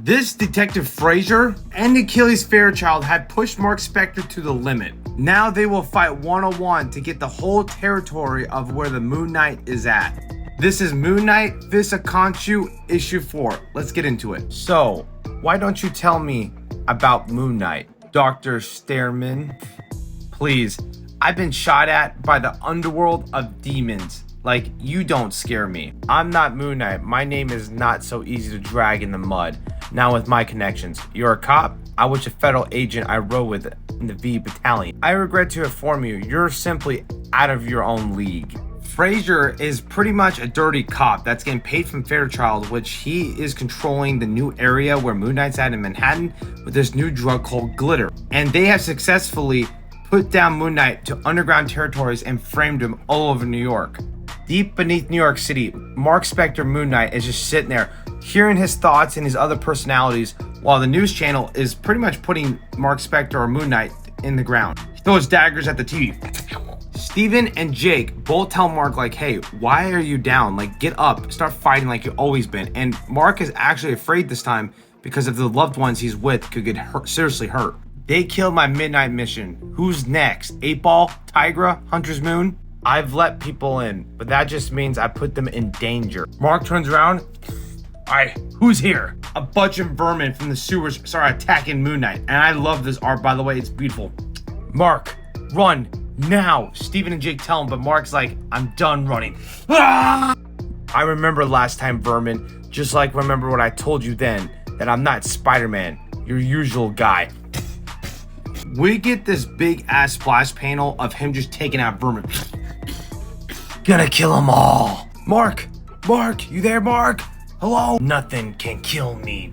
This Detective Frazier and Achilles Fairchild had pushed Mark Spector to the limit. Now they will fight one-on-one to get the whole territory of where the Moonknight is at. This is Moonknight, Fist of Khonshu, issue 4. Let's get into it. So, why don't you tell me about Moonknight, Dr. Stairman? Please, I've been shot at by the underworld of demons. Like, you don't scare me. I'm not Moonknight. My name is not so easy to drag in the mud. Now with my connections. You're a cop? I was a federal agent I rode with in the V battalion. I regret to inform you, you're simply out of your own league. Frazier is pretty much a dirty cop that's getting paid from Fairchild, which he is controlling the new area where Moonknight's at in Manhattan with this new drug called glitter. And they have successfully put down Moonknight to underground territories and framed him all over New York. Deep beneath New York City, Mark Spector Moonknight is just sitting there, hearing his thoughts and his other personalities, while the news channel is pretty much putting Mark Spector or Moonknight in the ground. He throws daggers at the TV. Steven and Jake both tell Mark, like, hey, why are you down? Like, get up, start fighting like you've always been. And Mark is actually afraid this time because of the loved ones he's with could get hurt, seriously hurt. They killed my midnight mission. Who's next? 8-Ball? Tigra? Hunter's Moon? I've let people in, but that just means I put them in danger. Mark turns around. Alright, who's here? A bunch of vermin from the sewers start attacking Moonknight. And I love this art, by the way, it's beautiful. Mark, run, now. Steven and Jake tell him, but Mark's like, I'm done running. Ah! I remember last time, vermin, just like remember what I told you then, that I'm not Spider-Man, your usual guy. We get this big ass splash panel of him just taking out vermin. Gonna kill them all. Mark, you there, Mark? Hello? Nothing can kill me.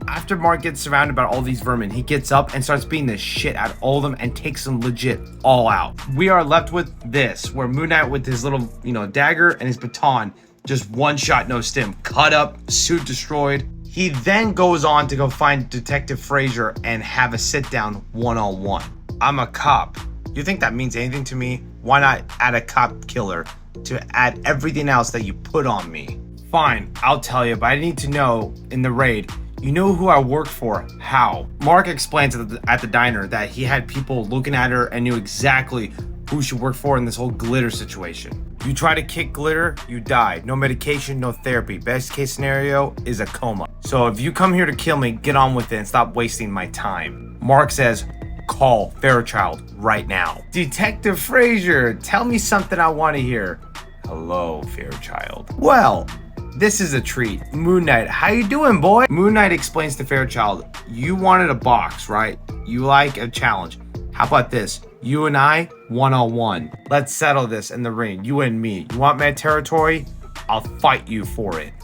After Mark gets surrounded by all these vermin, he gets up and starts beating the shit out of all of them and takes them legit all out. We are left with this, where Moonknight with his little, dagger and his baton, just one shot, no stim, cut up, suit destroyed. He then goes on to go find Detective Frazier and have a sit down one-on-one. I'm a cop. You think that means anything to me? Why not add a cop killer to add everything else that you put on me? Fine, I'll tell you, but I need to know in the raid, you know who I worked for, how? Mark explains at the diner that he had people looking at her and knew exactly who she worked for in this whole glitter situation. You try to kick glitter, you die. No medication, no therapy. Best case scenario is a coma. So if you come here to kill me, get on with it and stop wasting my time. Mark says, call Fairchild right now. Detective Frazier, tell me something I want to hear. Hello, Fairchild. Well, this is a treat. Moonknight, how you doing, boy? Moonknight explains to Fairchild, you wanted a box, right? You like a challenge. How about this? You and I, one-on-one. Let's settle this in the ring, you and me. You want my territory? I'll fight you for it.